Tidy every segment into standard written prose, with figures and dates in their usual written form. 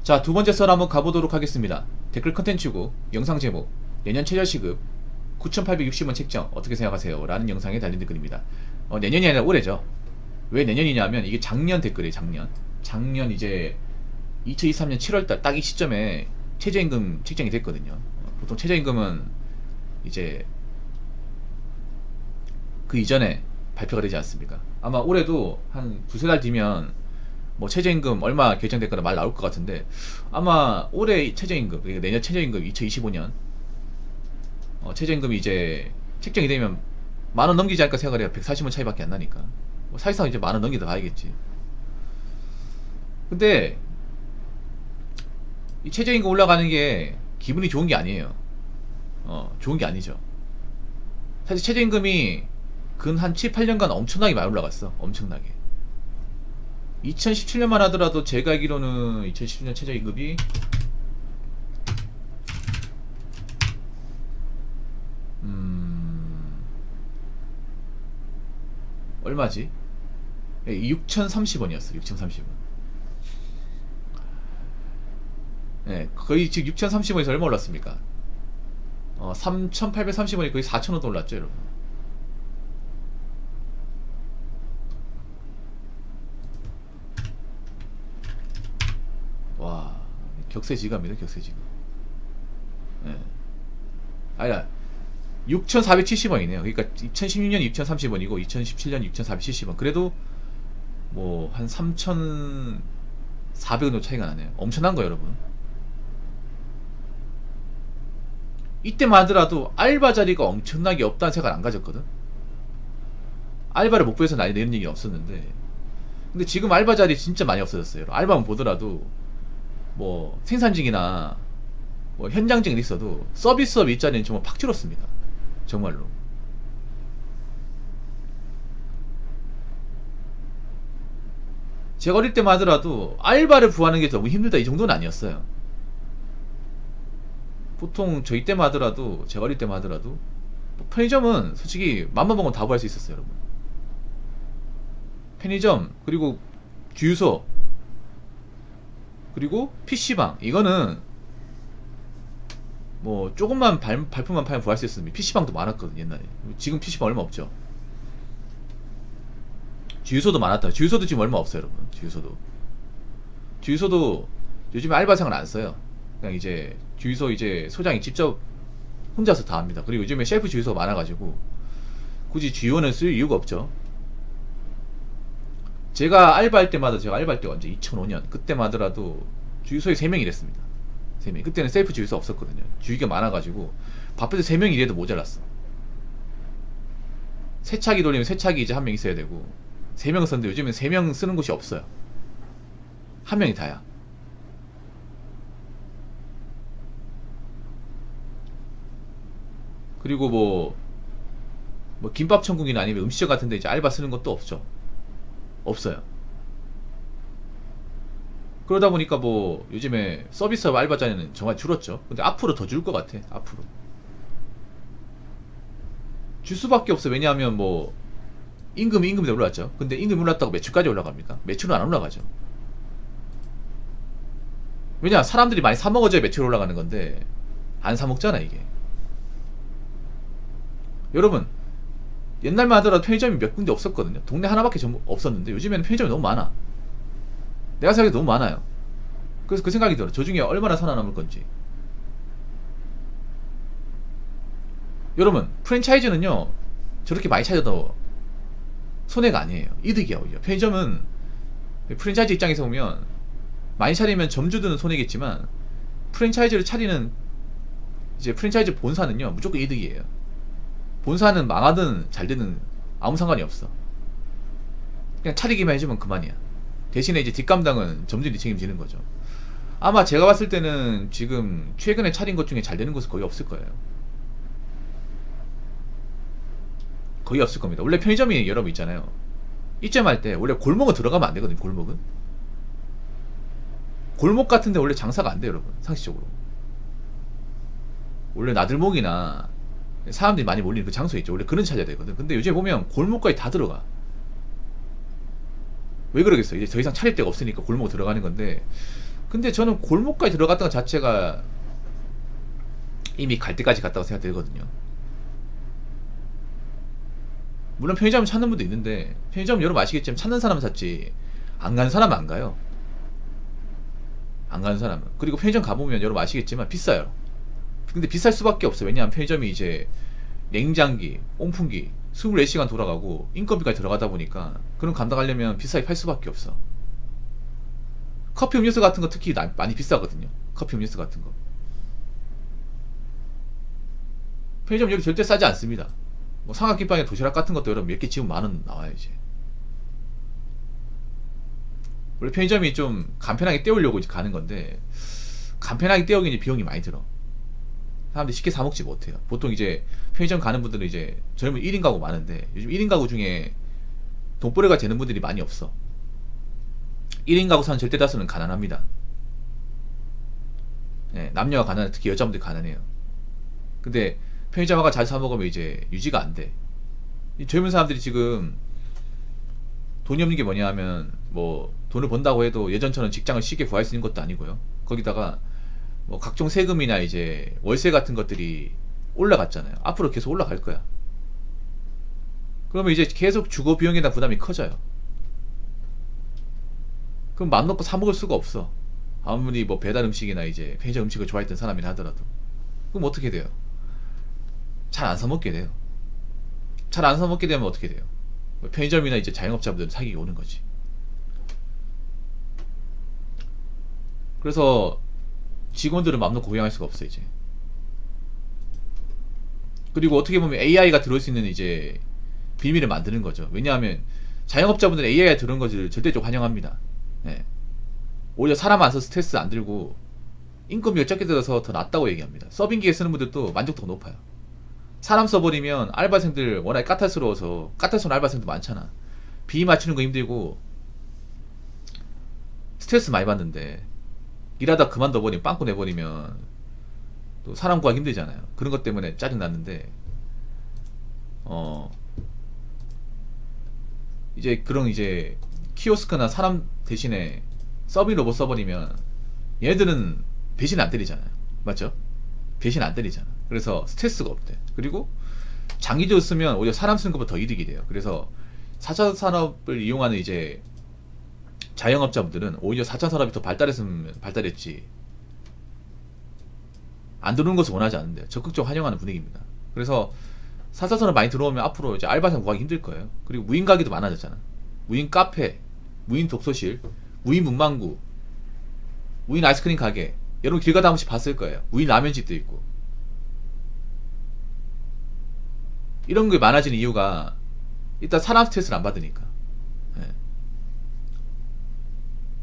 자, 두 번째 썰 한번 가보도록 하겠습니다. 댓글 컨텐츠고 영상 제목 내년 최저시급 9,860원 책정 어떻게 생각하세요? 라는 영상에 달린 댓글입니다. 내년이 아니라 올해죠. 왜 내년이냐면 이게 작년 댓글이에요. 작년 이제 2023년 7월달 딱 이 시점에 최저임금 책정이 됐거든요. 보통 최저임금은 이제 그 이전에 발표가 되지 않습니까? 아마 올해도 한 두세 달 뒤면 뭐 최저임금 얼마 결정됐거나 말 나올 것 같은데, 아마 올해 최저임금, 그러니까 내년 최저임금 2025년 최저임금이 이제 책정이 되면 만원 넘기지 않을까 생각을 해요. 140원 차이밖에 안 나니까. 뭐 사실상 이제 만원 넘기다 봐야겠지. 근데 이 최저임금 올라가는 게 기분이 좋은 게 아니에요. 좋은 게 아니죠. 사실 최저임금이 근 한 7, 8년간 엄청나게 많이 올라갔어. 엄청나게. 2017년만 하더라도 제가 알기로는 2017년 최저임금이 얼마지? 6,030원이었어. 6,030원. 네, 거의 지금 6,030원에서 얼마 올랐습니까? 3,830원이 거의 4,000원도 올랐죠, 여러분. 와, 격세지감이다, 격세지감. 네. 아니라 6,470원이네요. 그러니까 2016년 6,030원이고 2017년 6,470원. 그래도 뭐 한 3,400원 정도 차이가 나네요. 엄청난 거예요, 여러분. 이때만 하더라도 알바 자리가 엄청나게 없다는 생각을 안 가졌거든. 알바를 목표해서 난리 내는 얘기 없었는데, 근데 지금 알바 자리 진짜 많이 없어졌어요. 알바만 보더라도 뭐 생산직이나 뭐 현장직은 있어도 서비스업 일자리는 정말 팍 줄었습니다. 정말로. 제가 어릴 때만 하더라도 알바를 구하는 게 너무 힘들다 이 정도는 아니었어요. 보통 저희 때만 하더라도, 제가 어릴 때만 하더라도 뭐 편의점은 솔직히 맘만 먹으면 다 구할 수 있었어요, 여러분. 편의점, 그리고 주유소, 그리고 PC방, 이거는 뭐 조금만 발품만 팔면 구할 수 있었는데 PC방도 많았거든 옛날에. 지금 PC방 얼마 없죠. 주유소도 많았다. 주유소도 지금 얼마 없어요, 여러분. 주유소도 요즘에 알바생을 안 써요. 그냥 이제 주유소 이제 소장이 직접 혼자서 다 합니다. 그리고 요즘에 셀프 주유소가 많아가지고 굳이 주유원을 쓸 이유가 없죠. 제가 알바할 때마다, 제가 알바할 때 언제 2005년 그때만 하더라도 주유소에 3명 일했습니다. 3명. 그때는 셀프 주유소 없었거든요. 주유기가 많아가지고 바쁘게 3명 일해도 모자랐어. 세차기 돌리면 세차기 이제 한 명 있어야 되고 3명 썼는데 요즘엔 3명 쓰는 곳이 없어요. 한 명이 다야. 그리고 뭐 김밥 천국이나 아니면 음식점 같은데 이제 알바 쓰는 것도 없어요. 그러다 보니까 뭐 요즘에 서비스업 알바 자리는 정말 줄었죠. 근데 앞으로 더 줄 것 같아. 앞으로 줄 수밖에 없어. 왜냐하면 뭐 임금이 올랐죠. 근데 임금이 올랐다고 매출까지 올라갑니까? 매출은 안 올라가죠. 왜냐, 사람들이 많이 사 먹어줘야 매출 올라가는 건데 안 사 먹잖아 이게. 여러분, 옛날만 하더라도 편의점이 몇 군데 없었거든요. 동네 하나밖에 전부 없었는데 요즘에는 편의점이 너무 많아. 내가 생각해도 너무 많아요. 그래서 그 생각이 들어. 저 중에 얼마나 살아남을 건지. 여러분, 프랜차이즈는요 저렇게 많이 찾아도 손해가 아니에요. 이득이야 오히려. 편의점은 프랜차이즈 입장에서 보면 많이 차리면 점주들은 손해겠지만 프랜차이즈를 차리는 이제 프랜차이즈 본사는요 무조건 이득이에요. 본사는 망하든 잘되든 아무 상관이 없어. 그냥 차리기만 해주면 그만이야. 대신에 이제 뒷감당은 점주들이 책임지는 거죠. 아마 제가 봤을 때는 지금 최근에 차린 것 중에 잘 되는 곳은 거의 없을 거예요. 거의 없을 겁니다. 원래 편의점이 여러분 있잖아요. 입점할 때 원래 골목은 들어가면 안 되거든요. 골목 같은데 원래 장사가 안 돼요, 여러분. 상식적으로. 원래 나들목이나 사람들이 많이 몰리는 그 장소 있죠. 원래 그런 찾아야 되거든. 근데 요즘에 보면 골목까지 다 들어가. 왜 그러겠어요? 이제 더 이상 차릴 데가 없으니까 골목 들어가는 건데, 근데 저는 골목까지 들어갔던 것 자체가 이미 갈 때까지 갔다고 생각되거든요. 물론 편의점 찾는 분도 있는데, 편의점 여러분 아시겠지만 찾는 사람은 찾지 안 가는 사람은 안 가요. 안 가는 사람은. 그리고 편의점 가보면 여러분 아시겠지만 비싸요. 근데 비쌀 수밖에 없어요. 왜냐하면 편의점이 이제 냉장기, 온풍기 24시간 돌아가고 인건비까지 들어가다 보니까 그런 감당하려면 비싸게 팔 수밖에 없어. 커피 음료수 같은 거 특히 많이 비싸거든요. 커피 음료수 같은 거. 편의점 여기 절대 싸지 않습니다. 뭐 삼각김밥에 도시락 같은 것도 여러분 몇 개 지금 만원 나와요 이제. 원래 편의점이 좀 간편하게 때우려고 이제 가는 건데, 간편하게 때우기 이제 비용이 많이 들어. 사람들이 쉽게 사 먹지 못해요. 보통 이제 편의점 가는 분들은 이제 젊은 1인 가구 많은데, 요즘 1인 가구 중에 돈벌이가 되는 분들이 많이 없어. 1인 가구 사는 절대 다수는 가난합니다. 네, 남녀가 가난해. 특히 여자분들이 가난해요. 근데 편의점 가서 자주 사 먹으면 이제 유지가 안 돼. 이 젊은 사람들이 지금 돈이 없는 게 뭐냐 하면, 뭐 돈을 번다고 해도 예전처럼 직장을 쉽게 구할 수 있는 것도 아니고요. 거기다가 뭐 각종 세금이나 이제 월세 같은 것들이 올라갔잖아요. 앞으로 계속 올라갈 거야. 그러면 이제 계속 주거 비용에 대한 부담이 커져요. 그럼 맘 놓고 사 먹을 수가 없어. 아무리 뭐 배달 음식이나 이제 편의점 음식을 좋아했던 사람이라 하더라도. 그럼 어떻게 돼요? 잘 안 사 먹게 돼요. 잘 안 사 먹게 되면 어떻게 돼요? 편의점이나 이제 자영업자분들은 사기가 오는 거지. 그래서 직원들은 맘 놓고 고용할 수가 없어 이제. 그리고 어떻게 보면 AI가 들어올 수 있는 이제 비밀을 만드는 거죠. 왜냐하면 자영업자분들은 AI가 들어온 것을 절대적으로 환영합니다. 네. 오히려 사람 안 써서 스트레스 안 들고 인건비가 적게 들어서 더 낫다고 얘기합니다. 서빙기에 쓰는 분들도 만족도가 높아요. 사람 써버리면 알바생들 워낙에 까탈스러워서, 까탈스러운 알바생도 많잖아. 비위 맞추는 거 힘들고 스트레스 많이 받는데, 일하다 그만둬버리면, 빵꾸 내버리면 또 사람 구하기 힘들잖아요. 그런 것 때문에 짜증났는데, 이제 그런 이제 키오스크나 사람 대신에 서빙 로봇 써버리면 얘네들은 배신 안 때리잖아요. 맞죠? 배신 안 때리잖아. 그래서 스트레스가 없대. 그리고 장기적으로 쓰면 오히려 사람 쓰는 것보다 더 이득이 돼요. 그래서 4차 산업을 이용하는 이제 자영업자분들은 오히려 4차 산업이 더 발달했지, 안 들어오는 것을 원하지 않는데 적극적으로 환영하는 분위기입니다. 그래서 4차 산업 많이 들어오면 앞으로 이제 알바생 구하기 힘들 거예요. 그리고 무인 가게도 많아졌잖아. 무인 카페, 무인 독서실, 무인 문방구, 무인 아이스크림 가게, 여러분 길 가다 한 번씩 봤을 거예요. 무인 라면집도 있고. 이런 게 많아지는 이유가 일단 사람 스트레스를 안 받으니까. 네.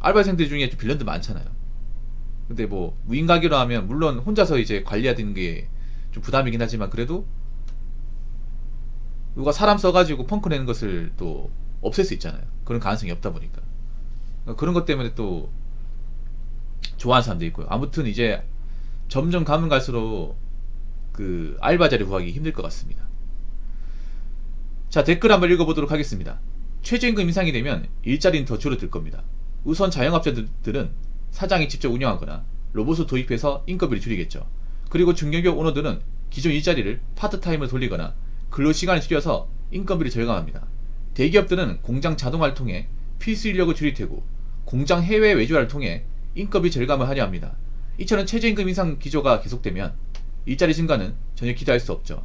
알바생들 중에 좀 빌런들 많잖아요. 근데 뭐 무인 가게로 하면 물론 혼자서 이제 관리해야 되는 게 좀 부담이긴 하지만, 그래도 누가 사람 써가지고 펑크 내는 것을 또 없앨 수 있잖아요. 그런 가능성이 없다 보니까. 그러니까 그런 것 때문에 또 좋아하는 사람도 있고요. 아무튼 이제 점점 가면 갈수록 그 알바 자리 구하기 힘들 것 같습니다. 자, 댓글 한번 읽어보도록 하겠습니다. 최저임금 인상이 되면 일자리는 더 줄어들 겁니다. 우선 자영업자들은 사장이 직접 운영하거나 로봇을 도입해서 인건비를 줄이겠죠. 그리고 중견기업 오너들은 기존 일자리를 파트타임으로 돌리거나 근로시간을 줄여서 인건비를 절감합니다. 대기업들은 공장 자동화를 통해 필수 인력을 줄일 테고, 공장 해외 외주화를 통해 인건비 절감을 하려 합니다. 이처럼 최저임금 인상 기조가 계속되면 일자리 증가는 전혀 기대할 수 없죠.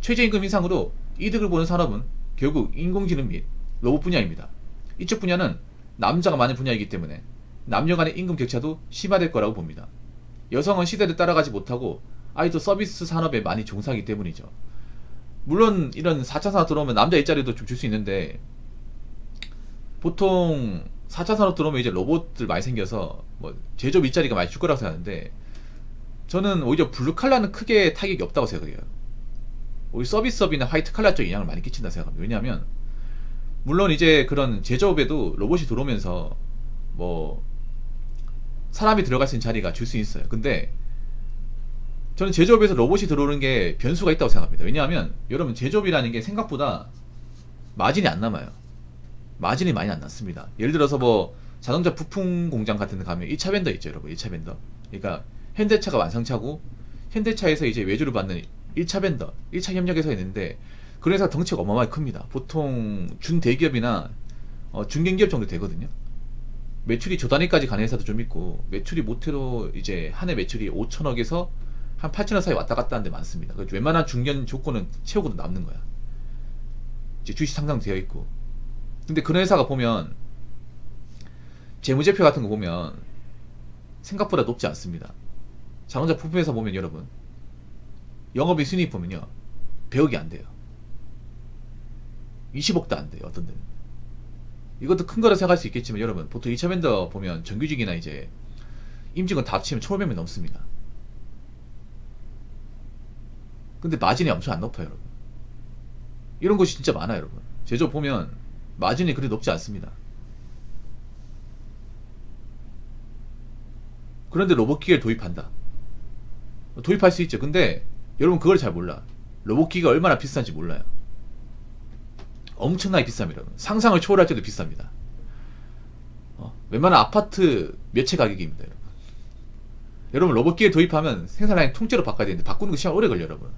최저임금 인상으로 이득을 보는 산업은 결국 인공지능 및 로봇 분야입니다. 이쪽 분야는 남자가 많은 분야이기 때문에 남녀 간의 임금 격차도 심화될 거라고 봅니다. 여성은 시대를 따라가지 못하고 아직도 서비스 산업에 많이 종사하기 때문이죠. 물론 이런 4차 산업 들어오면 남자 일자리도 좀 줄 수 있는데, 보통 4차 산업 들어오면 이제 로봇들 많이 생겨서 뭐 제조업 일자리가 많이 줄 거라고 생각하는데, 저는 오히려 블루칼라는 크게 타격이 없다고 생각해요. 오히려 서비스업이나 화이트 칼라 쪽 영향을 많이 끼친다 생각합니다. 왜냐하면 물론 이제 그런 제조업에도 로봇이 들어오면서 뭐 사람이 들어갈 수 있는 자리가 줄 수 있어요. 근데 저는 제조업에서 로봇이 들어오는 게 변수가 있다고 생각합니다. 왜냐하면 여러분 제조업이라는 게 생각보다 마진이 안 남아요. 마진이 많이 안 남습니다. 예를 들어서 뭐 자동차 부품 공장 같은 데 가면 1차 벤더 있죠, 여러분. 1차 벤더. 그러니까 현대차가 완성차고 현대차에서 이제 외주를 받는 1차 벤더, 1차 협력에서 있는데 그런 회사 덩치가 어마어마하게 큽니다. 보통 준대기업이나 중견기업 정도 되거든요. 매출이 조 단위까지 가는 회사도 좀 있고, 매출이 못해도 이제 한 해 매출이 5천억에서 한 8천억 사이 왔다 갔다 하는 데 많습니다. 그래서 웬만한 중견 조건은 채우고도 남는 거야. 이제 주식 상장되어 있고. 근데 그런 회사가 보면 재무제표 같은 거 보면 생각보다 높지 않습니다. 자동차 부품회사 보면 여러분, 영업이 순이익 보면요 100억이 안 돼요. 20억도 안 돼요, 어떤 데는. 이것도 큰 거라 생각할 수 있겠지만 여러분, 보통 2차 벤더 보면 정규직이나 이제 임직원 다 합치면 1,500명 넘습니다. 근데 마진이 엄청 안 높아요, 여러분. 이런 곳이 진짜 많아요, 여러분. 제조업 보면 마진이 그리 높지 않습니다. 그런데 로봇기계를 도입한다. 도입할 수 있죠. 근데 여러분 그걸 잘 몰라. 로봇기계가 얼마나 비싼지 몰라요. 엄청나게 비쌉니다, 여러분. 상상을 초월할 때도 비쌉니다. 웬만한 아파트 몇 채 가격입니다, 여러분. 여러분 로봇기계 도입하면 생산라인 통째로 바꿔야 되는데 바꾸는 거 시간 오래 걸려요, 여러분.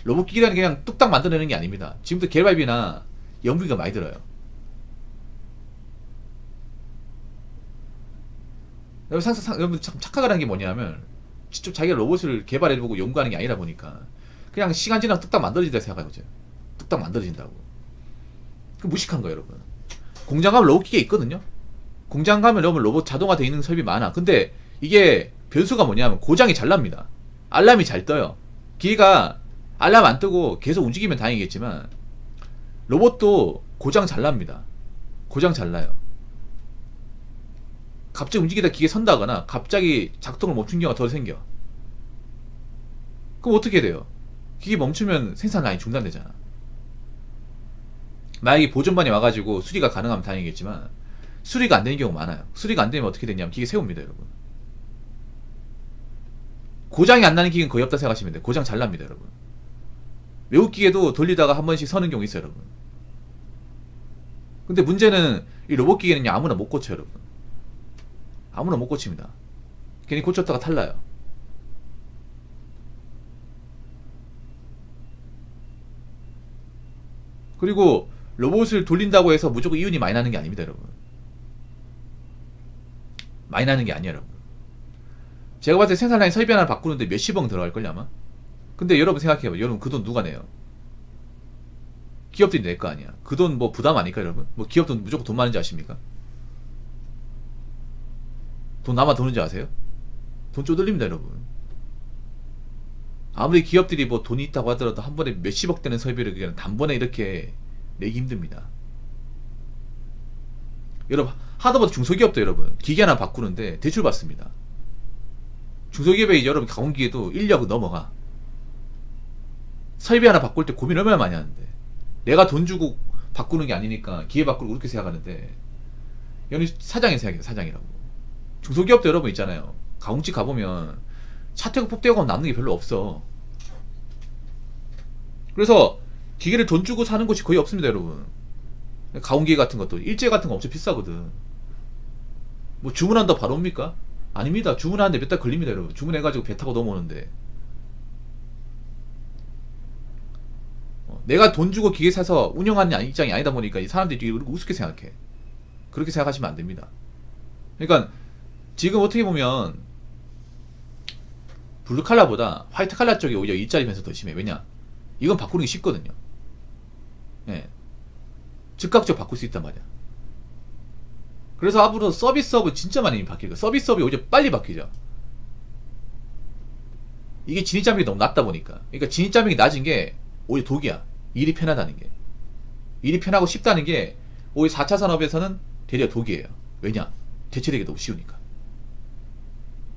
로봇기계라는 게 그냥 뚝딱 만들어내는 게 아닙니다. 지금부터 개발비나 연비가 많이 들어요. 여러분 참 착각을 게 뭐냐면 직접 자기가 로봇을 개발해보고 연구하는 게 아니라 보니까 그냥 시간 지나서 뚝딱 만들어진다 생각하죠. 뚝딱 만들어진다고. 그 무식한 거예요, 여러분. 공장 가면 로봇 기계 있거든요. 공장 가면 여러분 로봇 자동화 되어 있는 설비 많아. 근데 이게 변수가 뭐냐면 고장이 잘 납니다. 알람이 잘 떠요. 기계가 알람 안 뜨고 계속 움직이면 다행이겠지만 로봇도 고장 잘 납니다. 고장 잘 나요. 갑자기 움직이다 기계 선다거나 갑자기 작동을 멈춘 경우가 더 생겨. 그럼 어떻게 돼요? 기계 멈추면 생산 라인 중단되잖아. 만약에 보존반이 와가지고 수리가 가능하면 다행이겠지만 수리가 안 되는 경우가 많아요. 수리가 안 되면 어떻게 되냐면 기계 세웁니다, 여러분. 고장이 안 나는 기계는 거의 없다 생각하시면 돼요. 고장 잘 납니다, 여러분. 외국 기계도 돌리다가 한 번씩 서는 경우 있어요, 여러분. 근데 문제는 이 로봇 기계는 아무나 못 고쳐요, 여러분. 아무나 못 고칩니다. 괜히 고쳤다가 탈나요. 그리고 로봇을 돌린다고 해서 무조건 이윤이 많이 나는 게 아닙니다, 여러분. 많이 나는 게 아니에요, 여러분. 제가 봤을 때 생산라인 설비 하나 바꾸는데 몇십억 들어갈걸요, 아마? 근데 여러분 생각해봐요. 여러분 그 돈 누가 내요? 기업들이 낼 거 아니야. 그 돈 뭐 부담 아닐까, 여러분? 뭐 기업도 무조건 돈 많은지 아십니까? 돈 남아 도는지 아세요? 돈 쪼들립니다, 여러분. 아무리 기업들이 뭐 돈이 있다고 하더라도 한 번에 몇십억 되는 설비를 그냥 단번에 이렇게 내기 힘듭니다. 여러분 하다못해 중소기업도 여러분 기계 하나 바꾸는데 대출 받습니다. 중소기업에 여러분 가공기계도 1억 넘어가. 설비 하나 바꿀 때 고민 얼마나 많이 하는데 내가 돈 주고 바꾸는 게 아니니까 기계 바꾸고 그렇게 생각하는데 여기 사장이 생각해요. 사장이라고. 중소기업도 여러분 있잖아요. 가공집 가보면 차태고 뽑대고 남는 게 별로 없어. 그래서 기계를 돈 주고 사는 곳이 거의 없습니다, 여러분. 가공기계 같은 것도 일제 같은 거 엄청 비싸거든. 뭐 주문한다 바로 옵니까? 아닙니다. 주문하는데 몇 달 걸립니다, 여러분. 주문해가지고 배 타고 넘어오는데. 내가 돈 주고 기계 사서 운영하는 입장이 아니다 보니까 이 사람들이 되게 우습게 생각해. 그렇게 생각하시면 안 됩니다. 그러니까 지금 어떻게 보면 블루칼라보다 화이트칼라 쪽이 오히려 일자리 변수 더 심해. 왜냐? 이건 바꾸는 게 쉽거든요. 예. 즉각적으로 바꿀 수 있단 말이야. 그래서 앞으로 서비스업은 진짜 많이 바뀔 거야. 서비스업이 오히려 빨리 바뀌죠. 이게 진입장벽이 너무 낮다 보니까. 그러니까 진입장벽이 낮은 게 오히려 독이야. 일이 편하다는 게. 일이 편하고 쉽다는 게 오히려 4차 산업에서는 되려 독이에요. 왜냐? 대체되기 너무 쉬우니까.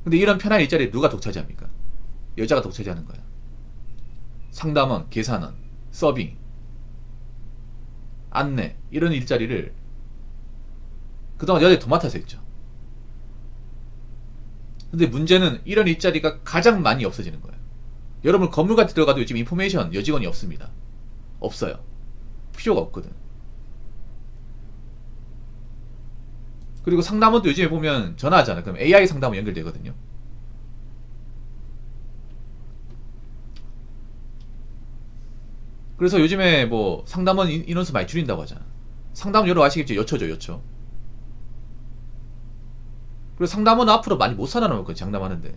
근데 이런 편한 일자리를 누가 독차지합니까? 여자가 독차지하는 거야. 상담원, 계산원, 서빙, 안내 이런 일자리를 그동안 여자들이 더 맡아서 했죠. 근데 문제는 이런 일자리가 가장 많이 없어지는 거예요. 여러분 건물 같은 데 들어가도 요즘 인포메이션 여직원이 없습니다. 없어요. 필요가 없거든. 그리고 상담원도 요즘에 보면 전화하잖아. 그럼 AI 상담원 연결되거든요. 그래서 요즘에 뭐 상담원 인원수 많이 줄인다고 하잖아. 상담원 여러 아시겠죠? 요초죠, 요초. 그래서 상담원은 앞으로 많이 못 살아남을 거예요, 장담하는데.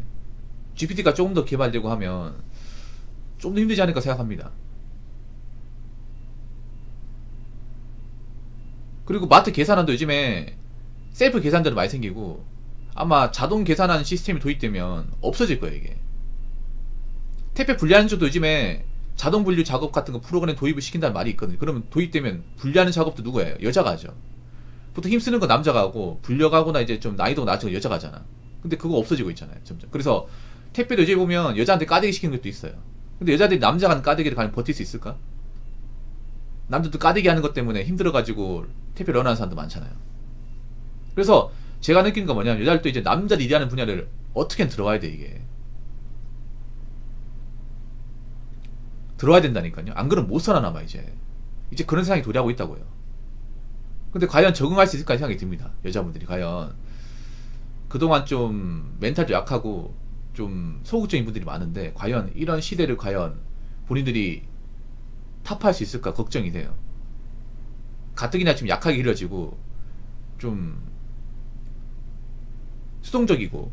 GPT가 조금 더 개발되고 하면 좀 더 힘들지 않을까 생각합니다. 그리고 마트 계산원도 요즘에 셀프 계산대로 많이 생기고 아마 자동 계산하는 시스템이 도입되면 없어질 거예요, 이게. 택배 분리하는 쪽도 요즘에 자동 분류 작업 같은 거 프로그램 도입을 시킨다는 말이 있거든요. 그러면 도입되면 분리하는 작업도 누구예요? 여자가 하죠. 보통 힘쓰는 건 남자가 하고 분려가거나 이제 좀 나이도가 낮은 건 여자가 하잖아. 근데 그거 없어지고 있잖아요, 점점. 그래서 택배도 요즘에 보면 여자한테 까대기 시키는 것도 있어요. 근데 여자들이 남자가 하는 까대기를 과연 버틸 수 있을까? 남들도 까대기 하는 것 때문에 힘들어가지고 택배 런하는 사람도 많잖아요. 그래서 제가 느낀 건 뭐냐면 여자들도 이제 남자들이 일하는 분야를 어떻게든 들어와야 돼, 이게. 들어와야 된다니까요. 안 그러면 못 살아남아, 이제. 이제 그런 세상이 도래하고 있다고요. 근데 과연 적응할 수 있을까 생각이 듭니다. 여자분들이 과연. 그동안 좀 멘탈도 약하고 좀 소극적인 분들이 많은데 과연 이런 시대를 과연 본인들이 타파할 수 있을까 걱정이 돼요. 가뜩이나 좀 약하게 길어지고 좀 수동적이고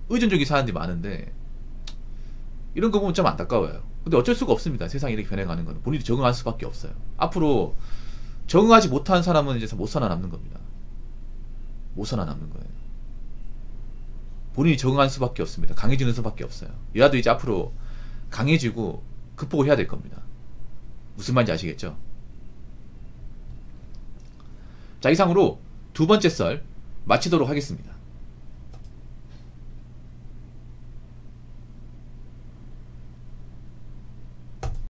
의존적인 사람들이 많은데 이런 거 보면 좀 안타까워요. 근데 어쩔 수가 없습니다. 세상이 이렇게 변해가는 건 본인이 적응할 수밖에 없어요. 앞으로 적응하지 못한 사람은 이제 못 살아남는 겁니다. 못 살아남는 거예요. 본인이 적응할 수밖에 없습니다. 강해지는 수밖에 없어요. 여자도 이제 앞으로 강해지고 극복을 해야 될 겁니다. 무슨 말인지 아시겠죠? 자, 이상으로 두 번째 썰 마치도록 하겠습니다.